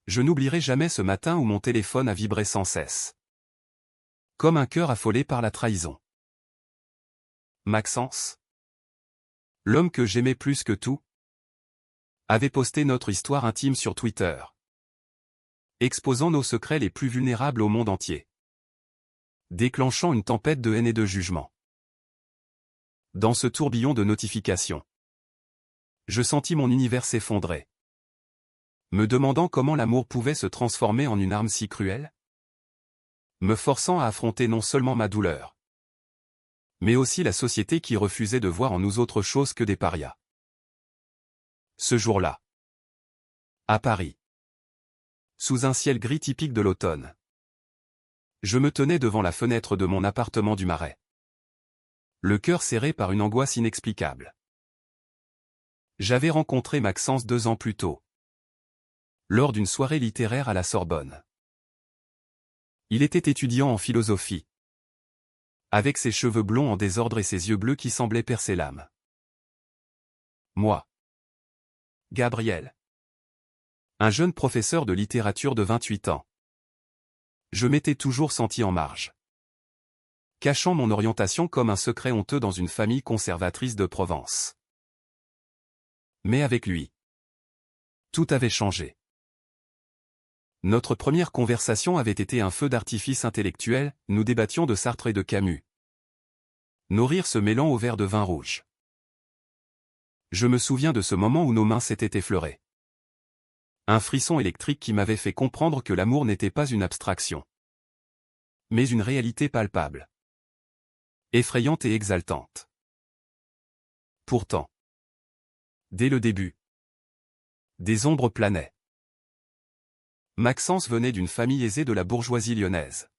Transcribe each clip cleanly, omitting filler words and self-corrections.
Je n'oublierai jamais ce matin où mon téléphone a vibré sans cesse. Comme un cœur affolé par la trahison. Maxence, l'homme que j'aimais plus que tout, avait posté notre histoire intime sur Twitter, exposant nos secrets les plus vulnérables au monde entier, déclenchant une tempête de haine et de jugement. Dans ce tourbillon de notifications, je sentis mon univers s'effondrer, me demandant comment l'amour pouvait se transformer en une arme si cruelle, me forçant à affronter non seulement ma douleur, mais aussi la société qui refusait de voir en nous autre chose que des parias. Ce jour-là, à Paris, sous un ciel gris typique de l'automne, je me tenais devant la fenêtre de mon appartement du Marais, le cœur serré par une angoisse inexplicable. J'avais rencontré Maxence 2 ans plus tôt, lors d'une soirée littéraire à la Sorbonne. Il était étudiant en philosophie, avec ses cheveux blonds en désordre et ses yeux bleus qui semblaient percer l'âme. Moi, Gabriel, un jeune professeur de littérature de 28 ans, je m'étais toujours senti en marge, cachant mon orientation comme un secret honteux dans une famille conservatrice de Provence. Mais avec lui, tout avait changé. Notre première conversation avait été un feu d'artifice intellectuel, nous débattions de Sartre et de Camus. Nos rires se mêlant au verre de vin rouge. Je me souviens de ce moment où nos mains s'étaient effleurées. Un frisson électrique qui m'avait fait comprendre que l'amour n'était pas une abstraction, mais une réalité palpable, effrayante et exaltante. Pourtant, dès le début, des ombres planaient. Maxence venait d'une famille aisée de la bourgeoisie lyonnaise,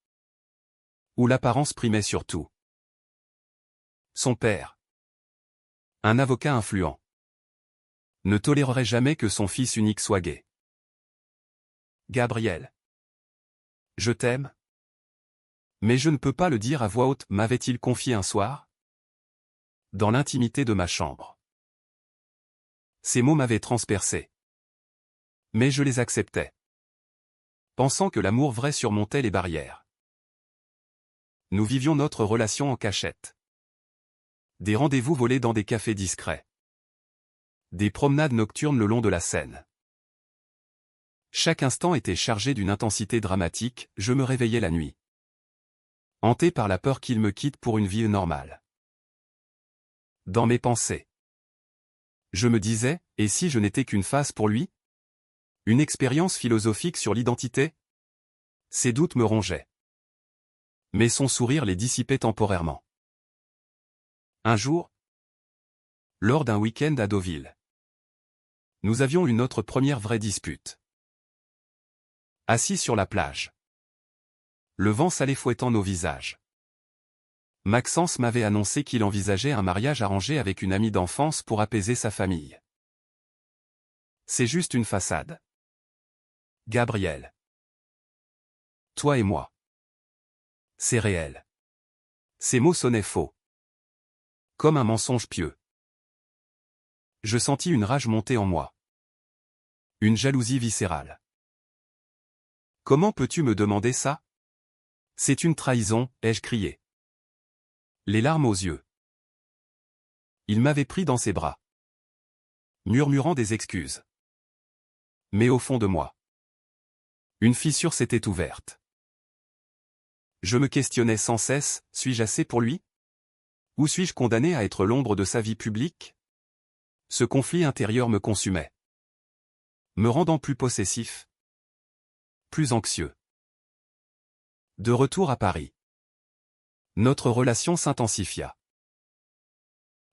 où l'apparence primait surtout. Son père, un avocat influent, ne tolérerait jamais que son fils unique soit gay. Gabriel, je t'aime, mais je ne peux pas le dire à voix haute, m'avait-il confié un soir, dans l'intimité de ma chambre. Ces mots m'avaient transpercé, mais je les acceptais, pensant que l'amour vrai surmontait les barrières. Nous vivions notre relation en cachette. Des rendez-vous volés dans des cafés discrets. Des promenades nocturnes le long de la Seine. Chaque instant était chargé d'une intensité dramatique, je me réveillais la nuit, hanté par la peur qu'il me quitte pour une vie normale. Dans mes pensées, je me disais, et si je n'étais qu'une phase pour lui? Une expérience philosophique sur l'identité? Ses doutes me rongeaient, mais son sourire les dissipait temporairement. Un jour, lors d'un week-end à Deauville, nous avions eu notre première vraie dispute. Assis sur la plage, le vent salé fouettant nos visages, Maxence m'avait annoncé qu'il envisageait un mariage arrangé avec une amie d'enfance pour apaiser sa famille. C'est juste une façade. Gabriel. Toi et moi. C'est réel. Ces mots sonnaient faux, comme un mensonge pieux. Je sentis une rage monter en moi. Une jalousie viscérale. Comment peux-tu me demander ça? C'est une trahison, ai-je crié, les larmes aux yeux. Il m'avait pris dans ses bras, murmurant des excuses. Mais au fond de moi, une fissure s'était ouverte. Je me questionnais sans cesse, suis-je assez pour lui? Ou suis-je condamné à être l'ombre de sa vie publique? Ce conflit intérieur me consumait, me rendant plus possessif, plus anxieux. De retour à Paris, notre relation s'intensifia.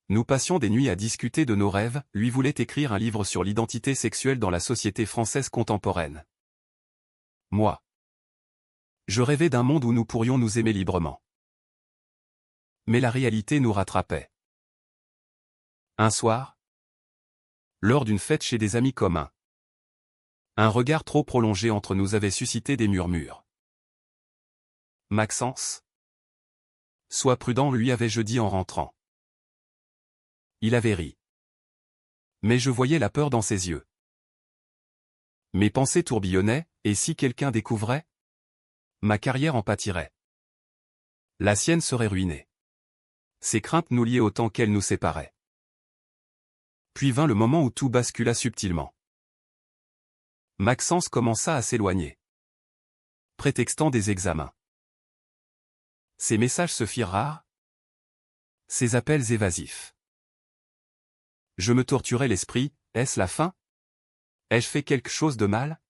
Nous passions des nuits à discuter de nos rêves, lui voulait écrire un livre sur l'identité sexuelle dans la société française contemporaine. Moi, je rêvais d'un monde où nous pourrions nous aimer librement. Mais la réalité nous rattrapait. Un soir, lors d'une fête chez des amis communs, un regard trop prolongé entre nous avait suscité des murmures. Maxence, sois prudent, lui avais-je dit en rentrant. Il avait ri. Mais je voyais la peur dans ses yeux. Mes pensées tourbillonnaient, et si quelqu'un découvrait? Ma carrière en pâtirait. La sienne serait ruinée. Ses craintes nous liaient autant qu'elles nous séparaient. Puis vint le moment où tout bascula subtilement. Maxence commença à s'éloigner, prétextant des examens. Ses messages se firent rares, ses appels évasifs. Je me torturais l'esprit, est-ce la fin? Ai-je fait quelque chose de mal?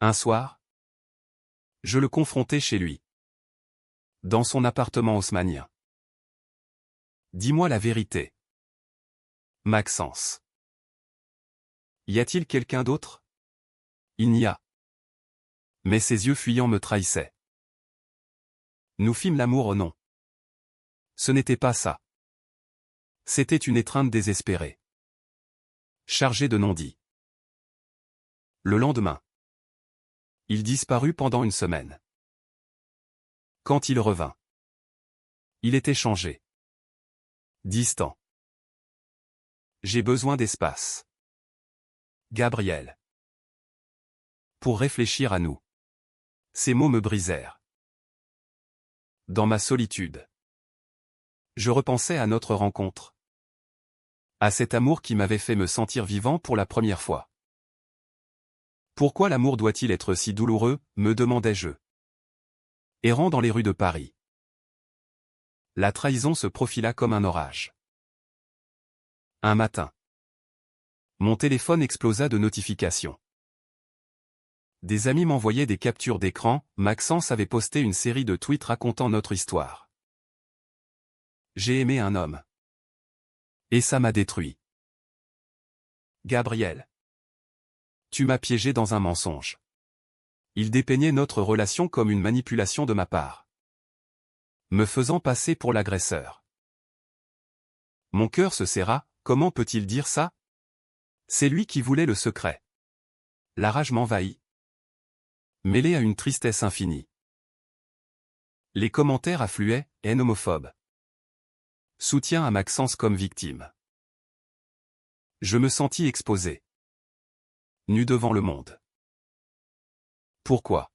Un soir, je le confrontai chez lui, dans son appartement haussmannien. Dis-moi la vérité. Maxence. Y a-t-il quelqu'un d'autre? Il n'y a. Mais ses yeux fuyants me trahissaient. Nous fîmes l'amour au non. Ce n'était pas ça. C'était une étreinte désespérée, chargée de non-dits. Le lendemain, il disparut pendant une semaine. Quand il revint, il était changé. Distant. J'ai besoin d'espace. Gabriel. Pour réfléchir à nous. Ces mots me brisèrent. Dans ma solitude, je repensais à notre rencontre. À cet amour qui m'avait fait me sentir vivant pour la première fois. Pourquoi l'amour doit-il être si douloureux, me demandais-je. Errant dans les rues de Paris. La trahison se profila comme un orage. Un matin, mon téléphone explosa de notifications. Des amis m'envoyaient des captures d'écran, Maxence avait posté une série de tweets racontant notre histoire. J'ai aimé un homme. Et ça m'a détruit. Gabriel. Tu m'as piégé dans un mensonge. Il dépeignait notre relation comme une manipulation de ma part, me faisant passer pour l'agresseur. Mon cœur se serra, comment peut-il dire ça? C'est lui qui voulait le secret. La rage m'envahit, mêlée à une tristesse infinie. Les commentaires affluaient, haine homophobe. Soutien à Maxence comme victime. Je me sentis exposé. Nu devant le monde. Pourquoi?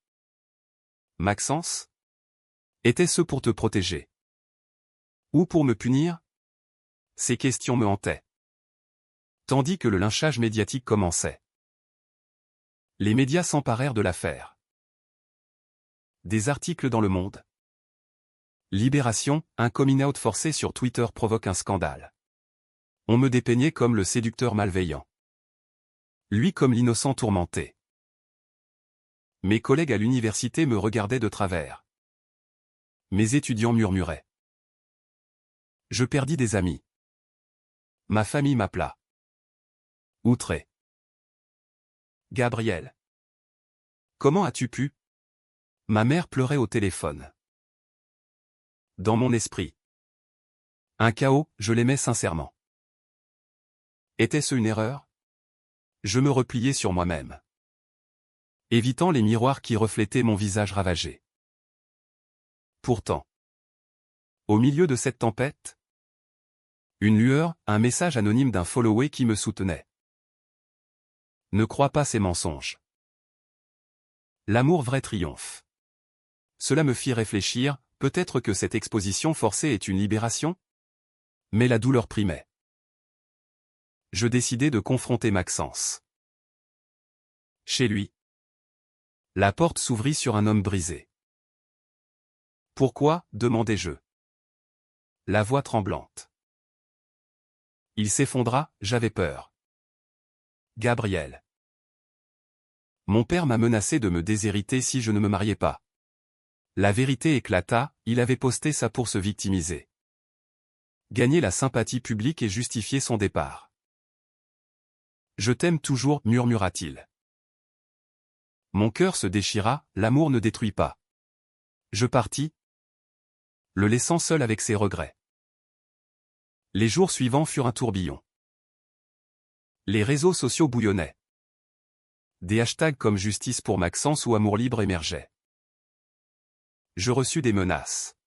Maxence? Était-ce pour te protéger? Ou pour me punir? Ces questions me hantaient. Tandis que le lynchage médiatique commençait. Les médias s'emparèrent de l'affaire. Des articles dans Le Monde. Libération, un coming out forcé sur Twitter provoque un scandale. On me dépeignait comme le séducteur malveillant. Lui comme l'innocent tourmenté. Mes collègues à l'université me regardaient de travers. Mes étudiants murmuraient. Je perdis des amis. Ma famille m'appela. Outré. Gabriel. Comment as-tu pu? Ma mère pleurait au téléphone. Dans mon esprit. Un chaos, je l'aimais sincèrement. Était-ce une erreur? Je me repliai sur moi-même, évitant les miroirs qui reflétaient mon visage ravagé. Pourtant, au milieu de cette tempête, une lueur, un message anonyme d'un followé qui me soutenait. Ne crois pas ces mensonges. L'amour vrai triomphe. Cela me fit réfléchir, peut-être que cette exposition forcée est une libération? Mais la douleur primait. Je décidai de confronter Maxence. Chez lui. La porte s'ouvrit sur un homme brisé. Pourquoi? Demandai-je. La voix tremblante. Il s'effondra, j'avais peur. Gabriel. Mon père m'a menacé de me déshériter si je ne me mariais pas. La vérité éclata, il avait posté ça pour se victimiser. Gagner la sympathie publique et justifier son départ. Je t'aime toujours, murmura-t-il. Mon cœur se déchira, l'amour ne détruit pas. Je partis, le laissant seul avec ses regrets. Les jours suivants furent un tourbillon. Les réseaux sociaux bouillonnaient. Des hashtags comme justice pour Maxence ou amour libre émergeaient. Je reçus des menaces.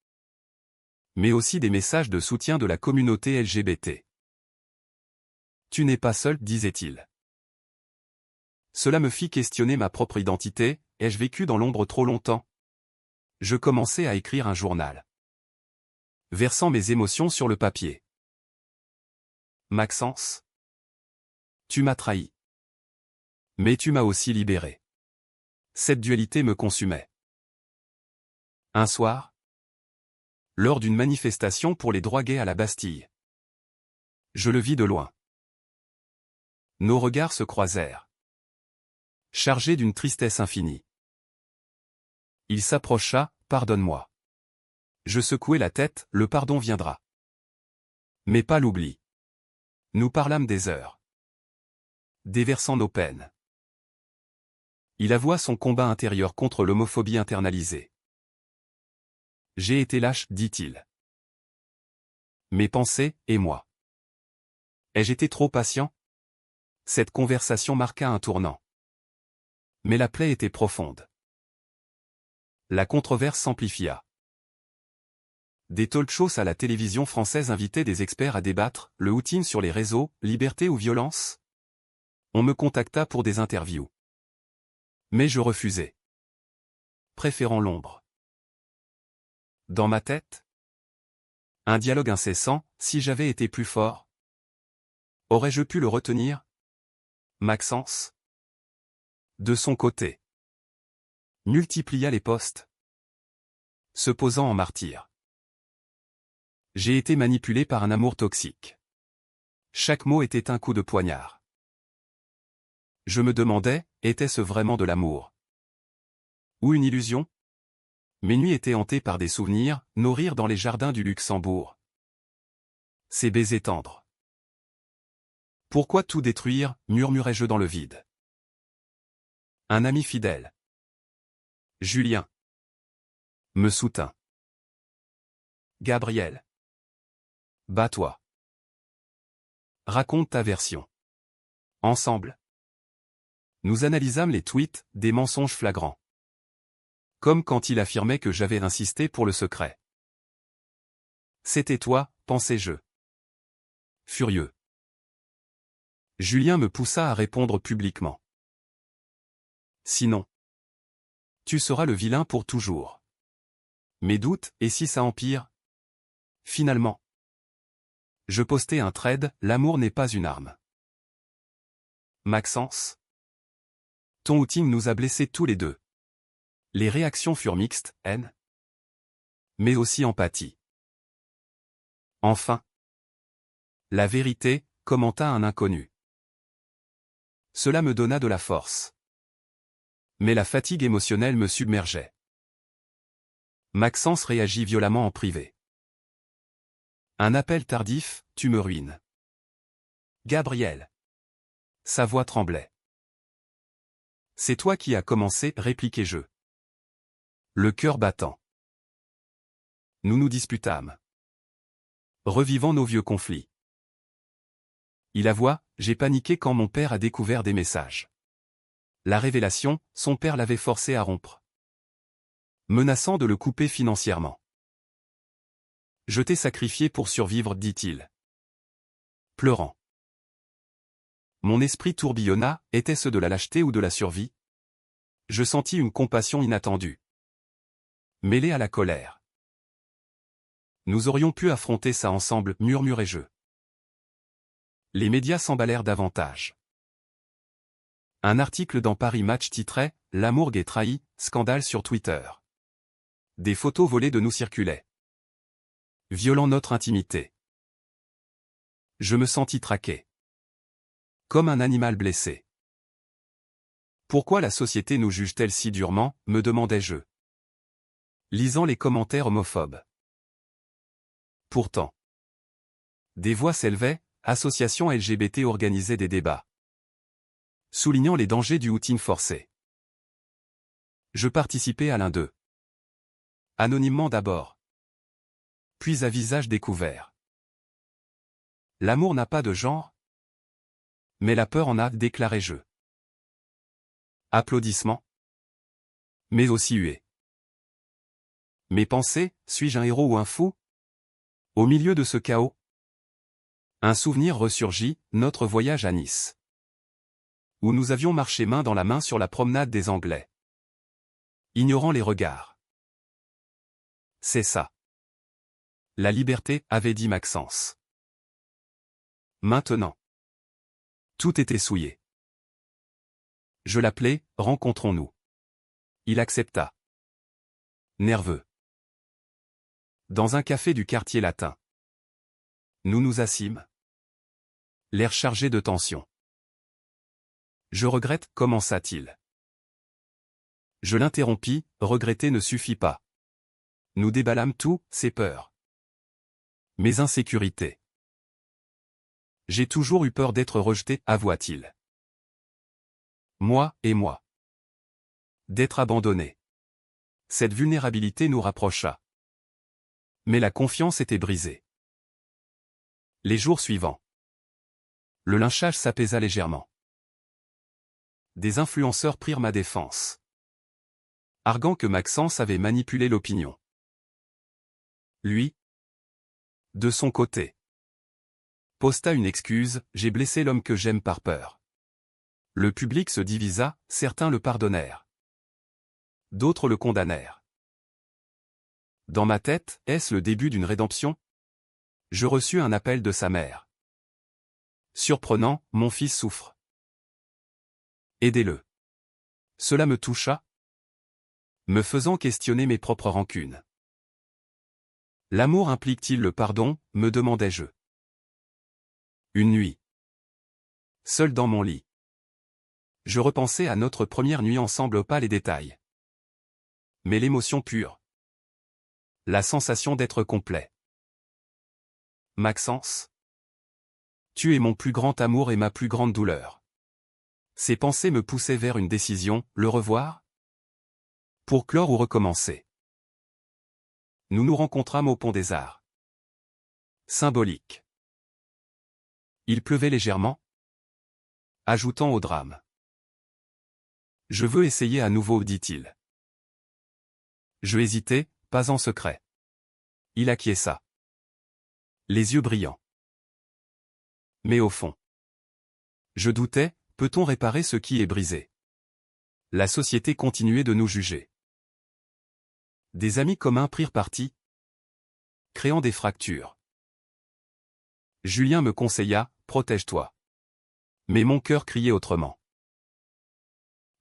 Mais aussi des messages de soutien de la communauté LGBT. Tu n'es pas seul, disait-il. Cela me fit questionner ma propre identité, ai-je vécu dans l'ombre trop longtemps? Je commençai à écrire un journal, versant mes émotions sur le papier. Maxence, tu m'as trahi. Mais tu m'as aussi libéré. Cette dualité me consumait. Un soir, lors d'une manifestation pour les droits gays à la Bastille, je le vis de loin. Nos regards se croisèrent, chargés d'une tristesse infinie. Il s'approcha, pardonne-moi. Je secouai la tête, le pardon viendra. Mais pas l'oubli. Nous parlâmes des heures, déversant nos peines. Il avoua son combat intérieur contre l'homophobie internalisée. J'ai été lâche, dit-il. Mes pensées, et moi. Ai-je été trop patient? Cette conversation marqua un tournant. Mais la plaie était profonde. La controverse s'amplifia. Des talk-shows à la télévision française invitaient des experts à débattre, le outing sur les réseaux, liberté ou violence? On me contacta pour des interviews. Mais je refusai, préférant l'ombre. Dans ma tête, un dialogue incessant, si j'avais été plus fort. Aurais-je pu le retenir? Maxence, de son côté, multiplia les posts, se posant en martyr. J'ai été manipulé par un amour toxique. Chaque mot était un coup de poignard. Je me demandais, était-ce vraiment de l'amour? Ou une illusion? Mes nuits étaient hantées par des souvenirs, nos rires dans les jardins du Luxembourg. Ces baisers tendres. Pourquoi tout détruire, murmurai-je dans le vide. Un ami fidèle, Julien, me soutint. Gabriel, bats-toi. Raconte ta version. Ensemble, nous analysâmes les tweets, des mensonges flagrants. Comme quand il affirmait que j'avais insisté pour le secret. C'était toi, pensais-je. Furieux. Julien me poussa à répondre publiquement. Sinon, tu seras le vilain pour toujours. Mes doutes, et si ça empire? Finalement, je postai un thread, l'amour n'est pas une arme. Maxence, ton outing nous a blessés tous les deux. Les réactions furent mixtes, haine, mais aussi empathie. Enfin, la vérité, commenta un inconnu. Cela me donna de la force. Mais la fatigue émotionnelle me submergeait. Maxence réagit violemment en privé. Un appel tardif, tu me ruines. Gabriel. Sa voix tremblait. C'est toi qui as commencé, répliquai-je. Le cœur battant. Nous nous disputâmes, revivant nos vieux conflits. Il avoua, j'ai paniqué quand mon père a découvert des messages. La révélation, son père l'avait forcé à rompre, menaçant de le couper financièrement. Je t'ai sacrifié pour survivre, dit-il, pleurant. Mon esprit tourbillonna, était-ce de la lâcheté ou de la survie? Je sentis une compassion inattendue, mêlée à la colère. Nous aurions pu affronter ça ensemble, murmurai-je. Les médias s'emballèrent davantage. Un article dans Paris Match titrait « L'amour gay trahi, scandale sur Twitter ». Des photos volées de nous circulaient, violant notre intimité. Je me sentis traqué, comme un animal blessé. Pourquoi la société nous juge-t-elle si durement, me demandai-je, lisant les commentaires homophobes. Pourtant, des voix s'élevaient, associations LGBT organisaient des débats, soulignant les dangers du outing forcé. Je participais à l'un d'eux. Anonymement d'abord, puis à visage découvert. L'amour n'a pas de genre, mais la peur en a, déclarai-je. Applaudissements, mais aussi huées. Mes pensées, suis-je un héros ou un fou? Au milieu de ce chaos, un souvenir ressurgit, notre voyage à Nice. Où nous avions marché main dans la main sur la promenade des Anglais. Ignorant les regards. C'est ça. La liberté, avait dit Maxence. Maintenant. Tout était souillé. Je l'appelai, rencontrons-nous. Il accepta. Nerveux. Dans un café du quartier latin. Nous nous assîmes. L'air chargé de tension. Je regrette, commença-t-il. Je l'interrompis, regretter ne suffit pas. Nous déballâmes tout, ses peurs. Mes insécurités. J'ai toujours eu peur d'être rejeté, avoua-t-il. Moi, et moi. D'être abandonné. Cette vulnérabilité nous rapprocha. Mais la confiance était brisée. Les jours suivants. Le lynchage s'apaisa légèrement. Des influenceurs prirent ma défense. Arguant que Maxence avait manipulé l'opinion. Lui, de son côté, posta une excuse, j'ai blessé l'homme que j'aime par peur. Le public se divisa, certains le pardonnèrent. D'autres le condamnèrent. Dans ma tête, est-ce le début d'une rédemption? Je reçus un appel de sa mère. Surprenant, mon fils souffre. Aidez-le. Cela me toucha, me faisant questionner mes propres rancunes. L'amour implique-t-il le pardon, me demandai-je. Une nuit. Seul dans mon lit. Je repensais à notre première nuit ensemble, pas les détails. Mais l'émotion pure. La sensation d'être complet. Maxence. Tu es mon plus grand amour et ma plus grande douleur. Ces pensées me poussaient vers une décision, le revoir? Pour clore ou recommencer. Nous nous rencontrâmes au Pont des Arts. Symbolique. Il pleuvait légèrement, ajoutant au drame. Je veux essayer à nouveau, dit-il. Je hésitais, pas en secret. Il acquiesça. Les yeux brillants. Mais au fond. Je doutais, peut-on réparer ce qui est brisé? La société continuait de nous juger. Des amis communs prirent parti, créant des fractures. Julien me conseilla, protège-toi. Mais mon cœur criait autrement.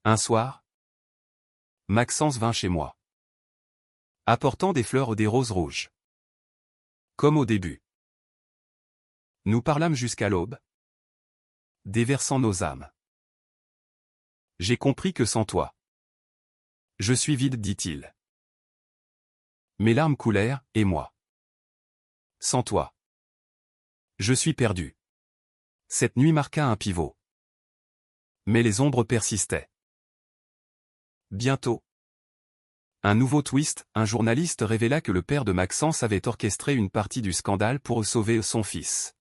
Un soir, Maxence vint chez moi, apportant des fleurs ou des roses rouges. Comme au début. Nous parlâmes jusqu'à l'aube, déversant nos âmes. J'ai compris que sans toi, je suis vide, dit-il. Mes larmes coulèrent, et moi. Sans toi, je suis perdu. Cette nuit marqua un pivot. Mais les ombres persistaient. Bientôt. Un nouveau twist, un journaliste révéla que le père de Maxence avait orchestré une partie du scandale pour sauver son fils.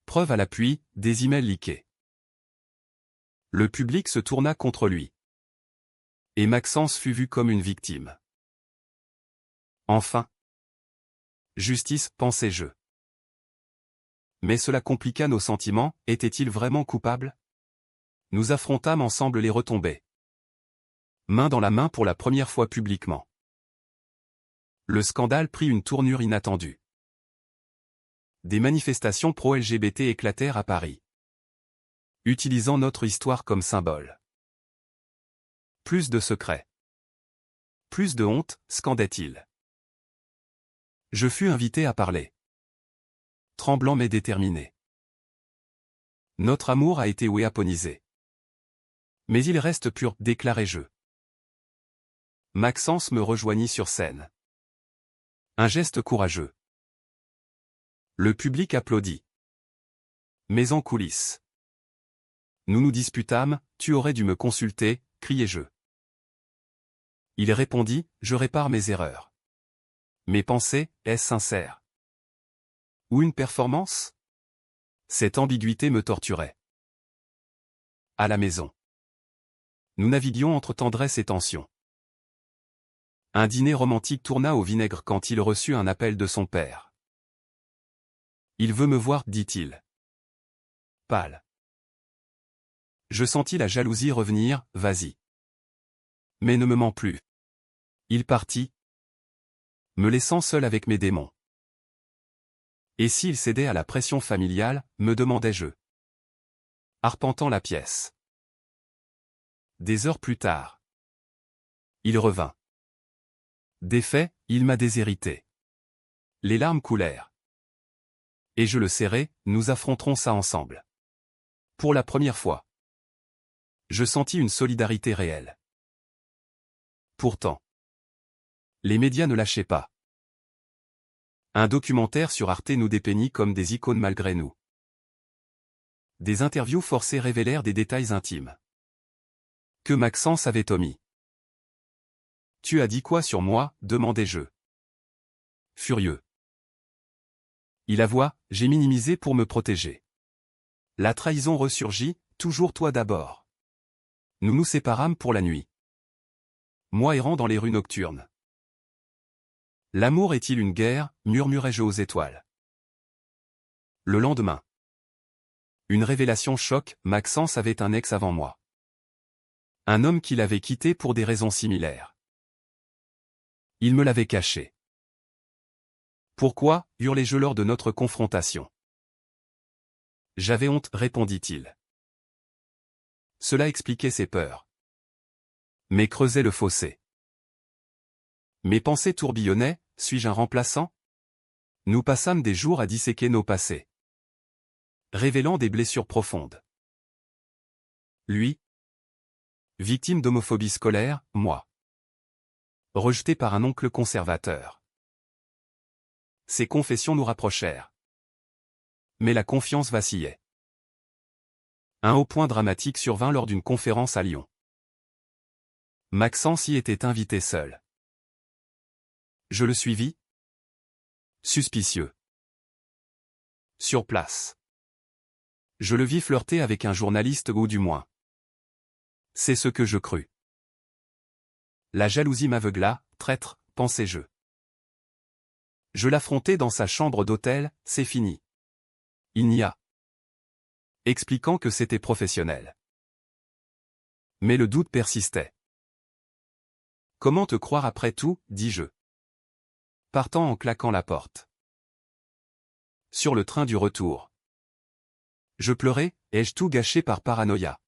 Preuve à l'appui, des emails leakés. Le public se tourna contre lui. Et Maxence fut vu comme une victime. Enfin. Justice, pensais-je. Mais cela compliqua nos sentiments, était-il vraiment coupable? Nous affrontâmes ensemble les retombées. Main dans la main pour la première fois publiquement. Le scandale prit une tournure inattendue. Des manifestations pro-LGBT éclatèrent à Paris. Utilisant notre histoire comme symbole. Plus de secrets. Plus de honte, scandait-il. Je fus invité à parler. Tremblant mais déterminé. Notre amour a été wéaponisé. Mais il reste pur, déclarai-je. Maxence me rejoignit sur scène. Un geste courageux. Le public applaudit. Mais en coulisses. Nous nous disputâmes, tu aurais dû me consulter, criai-je. Il répondit, je répare mes erreurs. Mes pensées, est-ce sincère? Ou une performance? Cette ambiguïté me torturait. À la maison. Nous naviguions entre tendresse et tension. Un dîner romantique tourna au vinaigre quand il reçut un appel de son père. Il veut me voir, dit-il. Pâle. Je sentis la jalousie revenir, vas-y. Mais ne me mens plus. Il partit, me laissant seul avec mes démons. Et s'il cédait à la pression familiale, me demandai-je. Arpentant la pièce. Des heures plus tard. Il revint. Défait, il m'a déshérité. Les larmes coulèrent. Et je le serrai, nous affronterons ça ensemble. Pour la première fois. Je sentis une solidarité réelle. Pourtant. Les médias ne lâchaient pas. Un documentaire sur Arte nous dépeignit comme des icônes malgré nous. Des interviews forcées révélèrent des détails intimes. Que Maxence avait omis. Tu as dit quoi sur moi, demandai-je. Furieux. Il avoua, j'ai minimisé pour me protéger. La trahison ressurgit, toujours toi d'abord. Nous nous séparâmes pour la nuit. Moi errant dans les rues nocturnes. L'amour est-il une guerre, murmurai-je aux étoiles. Le lendemain. Une révélation choque, Maxence avait un ex avant moi. Un homme qui l'avait quitté pour des raisons similaires. Il me l'avait caché. Pourquoi, hurlai-je lors de notre confrontation. J'avais honte, répondit-il. Cela expliquait ses peurs. Mais creusait le fossé. Mes pensées tourbillonnaient, suis-je un remplaçant? Nous passâmes des jours à disséquer nos passés. Révélant des blessures profondes. Lui. Victime d'homophobie scolaire, moi. Rejeté par un oncle conservateur. Ces confessions nous rapprochèrent. Mais la confiance vacillait. Un haut point dramatique survint lors d'une conférence à Lyon. Maxence y était invité seul. Je le suivis. Suspicieux. Sur place. Je le vis flirter avec un journaliste ou du moins. C'est ce que je crus. La jalousie m'aveugla, traître, pensai-je. Je l'affrontai dans sa chambre d'hôtel, c'est fini. Il n'y a. Expliquant que c'était professionnel. Mais le doute persistait. Comment te croire après tout, dis-je. Partant en claquant la porte. Sur le train du retour. Je pleurais, ai-je tout gâché par paranoïa.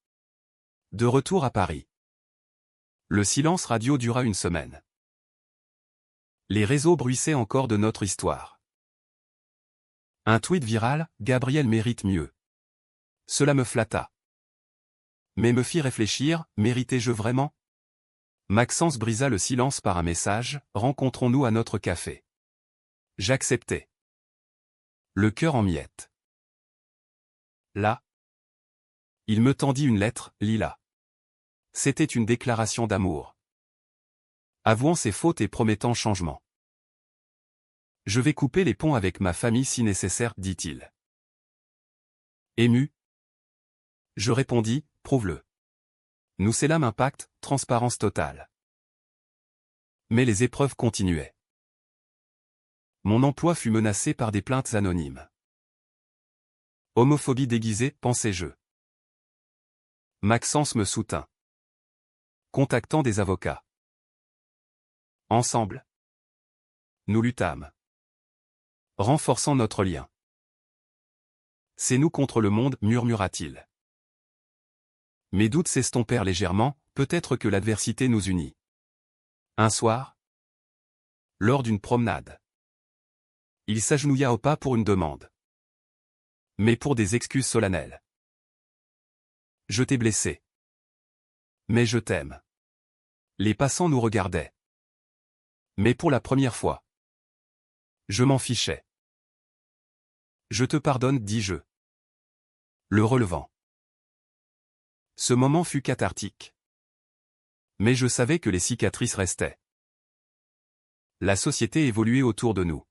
De retour à Paris. Le silence radio dura une semaine. Les réseaux bruissaient encore de notre histoire. Un tweet viral, Gabriel mérite mieux. Cela me flatta. Mais me fit réfléchir, méritais-je vraiment? Maxence brisa le silence par un message, rencontrons-nous à notre café. J'acceptai. Le cœur en miettes. Là. Il me tendit une lettre, Lila. C'était une déclaration d'amour. Avouant ses fautes et promettant changement. Je vais couper les ponts avec ma famille si nécessaire, dit-il. Ému. Je répondis, prouve-le. Nous scellâmes un pacte, transparence totale. Mais les épreuves continuaient. Mon emploi fut menacé par des plaintes anonymes. Homophobie déguisée, pensai-je. Maxence me soutint. Contactant des avocats. Ensemble. Nous luttâmes. Renforçant notre lien. C'est nous contre le monde, murmura-t-il. Mes doutes s'estompèrent légèrement, peut-être que l'adversité nous unit. Un soir. Lors d'une promenade. Il s'agenouilla au pas pour une demande. Mais pour des excuses solennelles. Je t'ai blessé. Mais je t'aime. Les passants nous regardaient. Mais pour la première fois. Je m'en fichais. Je te pardonne, dis-je. Le relevant. Ce moment fut cathartique. Mais je savais que les cicatrices restaient. La société évoluait autour de nous.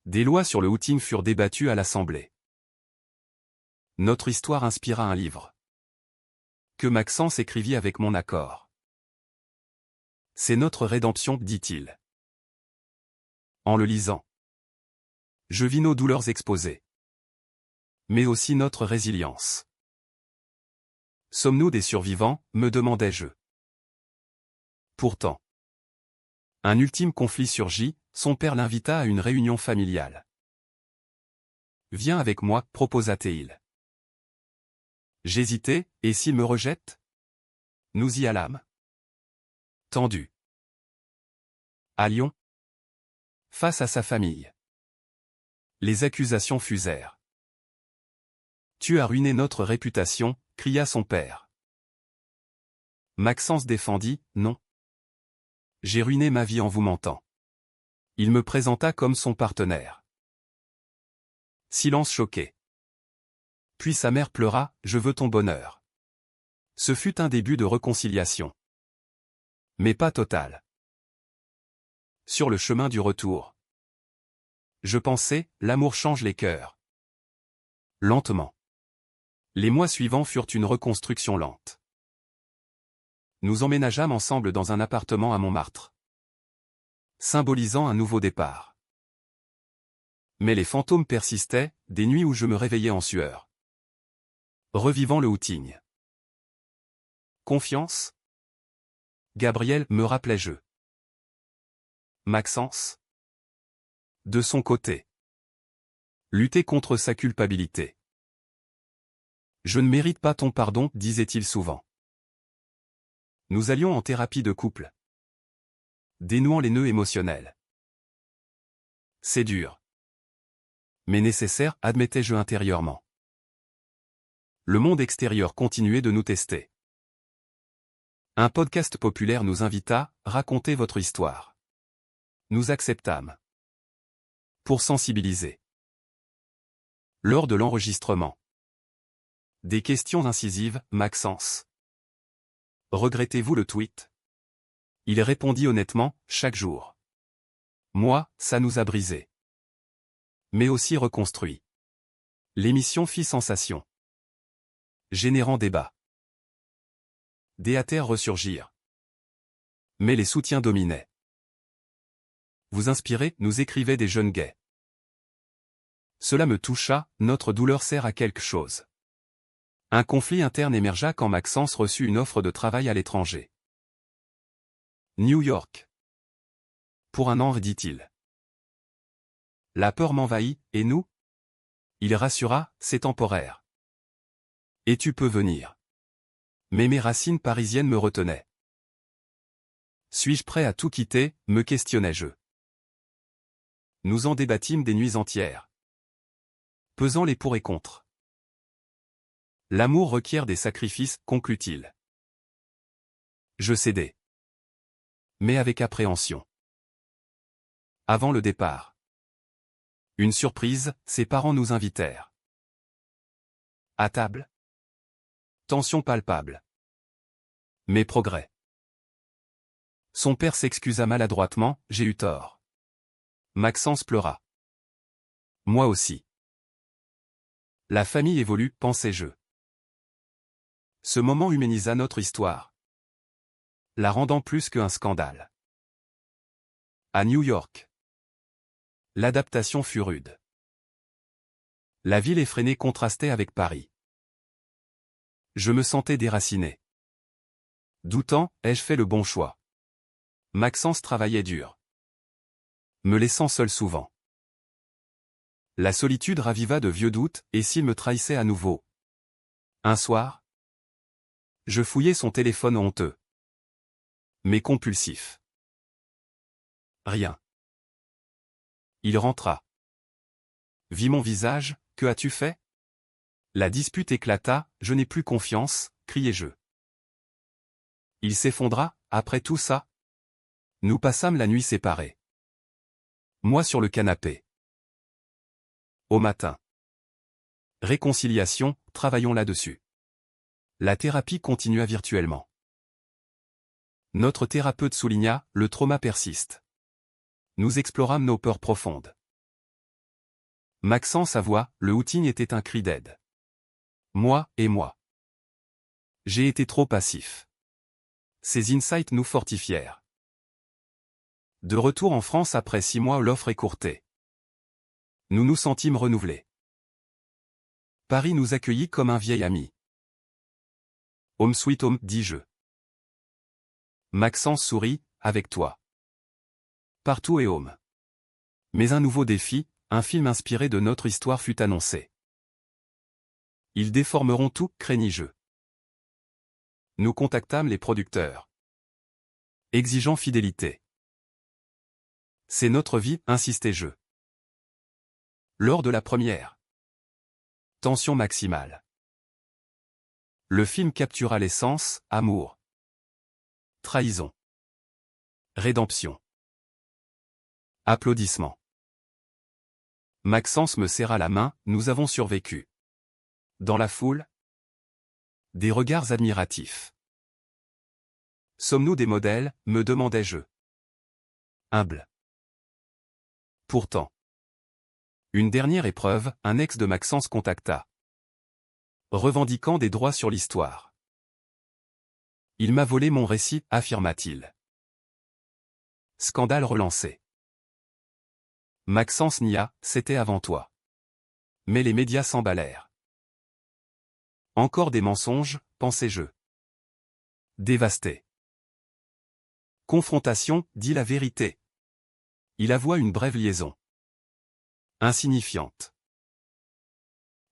Des lois sur le outing furent débattues à l'Assemblée. Notre histoire inspira un livre. Que Maxence écrivit avec mon accord. C'est notre rédemption, dit-il. En le lisant. Je vis nos douleurs exposées. Mais aussi notre résilience. Sommes-nous des survivants, me demandai-je. Pourtant. Un ultime conflit surgit, son père l'invita à une réunion familiale. Viens avec moi, proposa-t-il. J'hésitai, et s'il me rejette? Nous y allâmes. Tendu. À Lyon. Face à sa famille. Les accusations fusèrent. Tu as ruiné notre réputation, cria son père. Maxence défendit, non. J'ai ruiné ma vie en vous mentant. Il me présenta comme son partenaire. Silence choqué. Puis sa mère pleura, je veux ton bonheur. Ce fut un début de réconciliation. Mais pas total. Sur le chemin du retour. Je pensais, l'amour change les cœurs. Lentement. Les mois suivants furent une reconstruction lente. Nous emménageâmes ensemble dans un appartement à Montmartre. Symbolisant un nouveau départ. Mais les fantômes persistaient, des nuits où je me réveillais en sueur. Revivant le outing. Confiance? Gabriel, me rappelais-je. Maxence? De son côté. Lutter contre sa culpabilité. Je ne mérite pas ton pardon, disait-il souvent. Nous allions en thérapie de couple. Dénouant les nœuds émotionnels. C'est dur. Mais nécessaire, admettais-je intérieurement. Le monde extérieur continuait de nous tester. Un podcast populaire nous invita, racontez votre histoire. Nous acceptâmes. Pour sensibiliser. Lors de l'enregistrement. Des questions incisives, Maxence. Regrettez-vous le tweet? Il répondit honnêtement, chaque jour. Moi, ça nous a brisé. Mais aussi reconstruit. L'émission fit sensation. Générant débat. Des athées ressurgirent. Mais les soutiens dominaient. Vous inspirez, nous écrivaient des jeunes gays. Cela me toucha, notre douleur sert à quelque chose. Un conflit interne émergea quand Maxence reçut une offre de travail à l'étranger. New York. Pour un an, dit-il. La peur m'envahit, et nous? Il rassura, c'est temporaire. Et tu peux venir. Mais mes racines parisiennes me retenaient. Suis-je prêt à tout quitter, me questionnais-je. Nous en débattîmes des nuits entières. Pesant les pour et contre. L'amour requiert des sacrifices, conclut-il. Je cédai. Mais avec appréhension. Avant le départ. Une surprise, ses parents nous invitèrent. À table. Tension palpable. Mais progrès. Son père s'excusa maladroitement, j'ai eu tort. Maxence pleura. Moi aussi. La famille évolue, pensais-je. Ce moment humanisa notre histoire. La rendant plus qu'un scandale. À New York. L'adaptation fut rude. La ville effrénée contrastait avec Paris. Je me sentais déraciné. Doutant, ai-je fait le bon choix? Maxence travaillait dur. Me laissant seul souvent. La solitude raviva de vieux doutes, et s'il me trahissait à nouveau? Un soir? Je fouillai son téléphone honteux. Mais compulsif. Rien. Il rentra. Vit mon visage, que as-tu fait? La dispute éclata, je n'ai plus confiance, criai-je. Il s'effondra, après tout ça? Nous passâmes la nuit séparés. Moi sur le canapé. Au matin. Réconciliation, travaillons là-dessus. La thérapie continua virtuellement. Notre thérapeute souligna, le trauma persiste. Nous explorâmes nos peurs profondes. Maxence avoua, le outing était un cri d'aide. Moi. J'ai été trop passif. Ces insights nous fortifièrent. De retour en France après 6 mois, l'offre écourtée. Nous nous sentîmes renouvelés. Paris nous accueillit comme un vieil ami. Home sweet home, dis-je. Maxence sourit, avec toi. Partout et home. Mais un nouveau défi, un film inspiré de notre histoire fut annoncé. Ils déformeront tout, craignit-je. Nous contactâmes les producteurs. Exigeant fidélité. C'est notre vie, insistai-je. Lors de la première. Tension maximale. Le film captura l'essence, amour. Trahison. Rédemption. Applaudissements. Maxence me serra la main, nous avons survécu. Dans la foule, des regards admiratifs. Sommes-nous des modèles, me demandai-je. Humble. Pourtant. Une dernière épreuve, un ex de Maxence contacta. Revendiquant des droits sur l'histoire. Il m'a volé mon récit, affirma-t-il. Scandale relancé. Maxence nia, c'était avant toi. Mais les médias s'emballèrent. Encore des mensonges, pensai-je. Dévasté. Confrontation, dit la vérité. Il avoua une brève liaison. Insignifiante.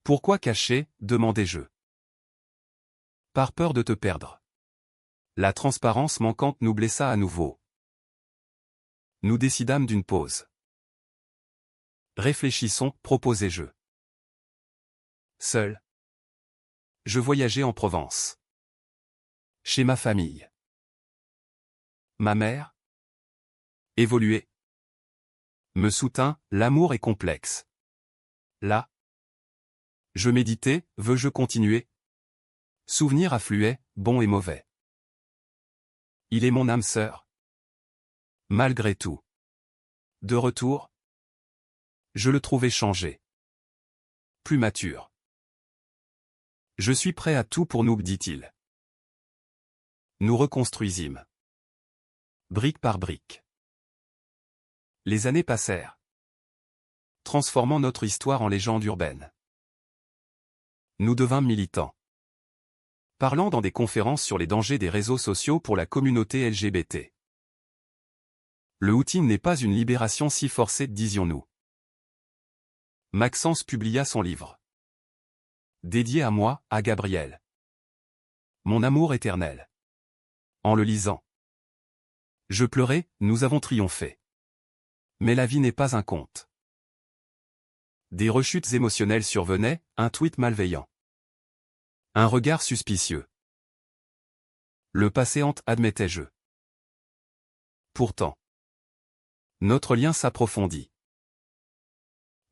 Pourquoi cacher, demandai-je. Par peur de te perdre. La transparence manquante nous blessa à nouveau. Nous décidâmes d'une pause. Réfléchissons, proposai-je. Seul. Je voyageais en Provence. Chez ma famille. Ma mère évoluait. Me soutint, l'amour est complexe. Là. Je méditais, veux-je continuer? Souvenirs affluaient, bons et mauvais. Il est mon âme sœur. Malgré tout. De retour. Je le trouvais changé. Plus mature. Je suis prêt à tout pour nous, dit-il. Nous reconstruisîmes. Brique par brique. Les années passèrent. Transformant notre histoire en légende urbaine. Nous devînmes militants. Parlant dans des conférences sur les dangers des réseaux sociaux pour la communauté LGBT. Le outing n'est pas une libération si forcée, disions-nous. Maxence publia son livre. Dédié à moi, à Gabriel. Mon amour éternel. En le lisant. Je pleurais, nous avons triomphé. Mais la vie n'est pas un conte. Des rechutes émotionnelles survenaient, un tweet malveillant. Un regard suspicieux. Le passé hante, admettais-je. Pourtant. Notre lien s'approfondit.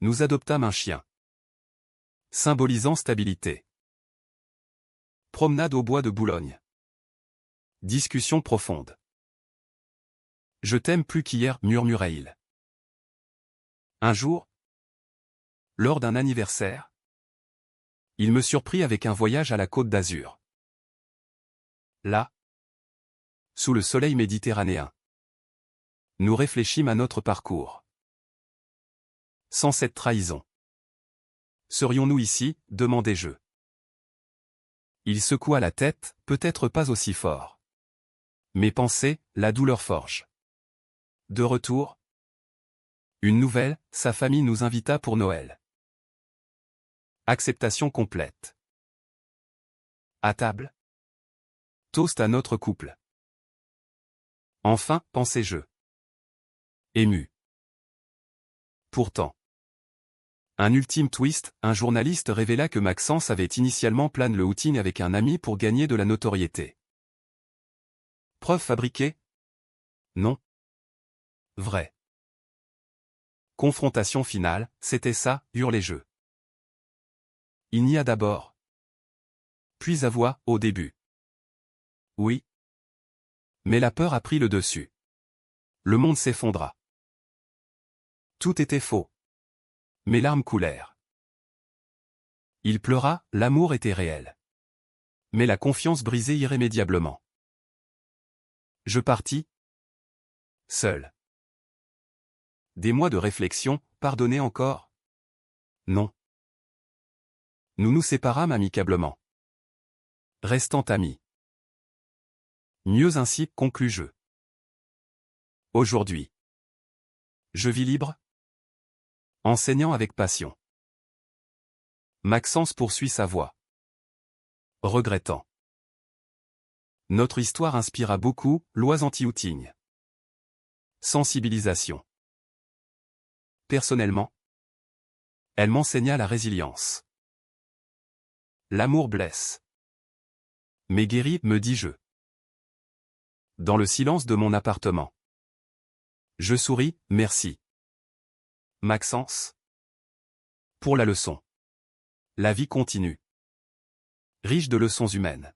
Nous adoptâmes un chien. Symbolisant stabilité. Promenade au bois de Boulogne. Discussion profonde. Je t'aime plus qu'hier, murmurait-il. Un jour, lors d'un anniversaire, il me surprit avec un voyage à la Côte d'Azur. Là, sous le soleil méditerranéen, nous réfléchîmes à notre parcours. Sans cette trahison. Serions-nous ici, demandai-je. Il secoua la tête, peut-être pas aussi fort. Mais pensez, la douleur forge. De retour. Une nouvelle, sa famille nous invita pour Noël. Acceptation complète. À table. Toast à notre couple. Enfin, pensai-je. Ému. Pourtant. Un ultime twist, un journaliste révéla que Maxence avait initialement plané le outing avec un ami pour gagner de la notoriété. Preuve fabriquée? Non. Vrai. Confrontation finale, c'était ça, hurlai-je. Il n'y a d'abord. Puis avoua, au début. Oui. Mais la peur a pris le dessus. Le monde s'effondra. Tout était faux. Mes larmes coulèrent. Il pleura, l'amour était réel. Mais la confiance brisée irrémédiablement. Je partis. Seul. Des mois de réflexion, pardonner encore? Non. Nous nous séparâmes amicablement. Restant amis. Mieux ainsi, conclus-je. Aujourd'hui. Je vis libre, enseignant avec passion. Maxence poursuit sa voie. Regrettant. Notre histoire inspira beaucoup, lois anti-outing. Sensibilisation. Personnellement, elle m'enseigna la résilience. L'amour blesse. Mais guérit, me dis-je. Dans le silence de mon appartement. Je souris, merci. Maxence. Pour la leçon. La vie continue. Riche de leçons humaines.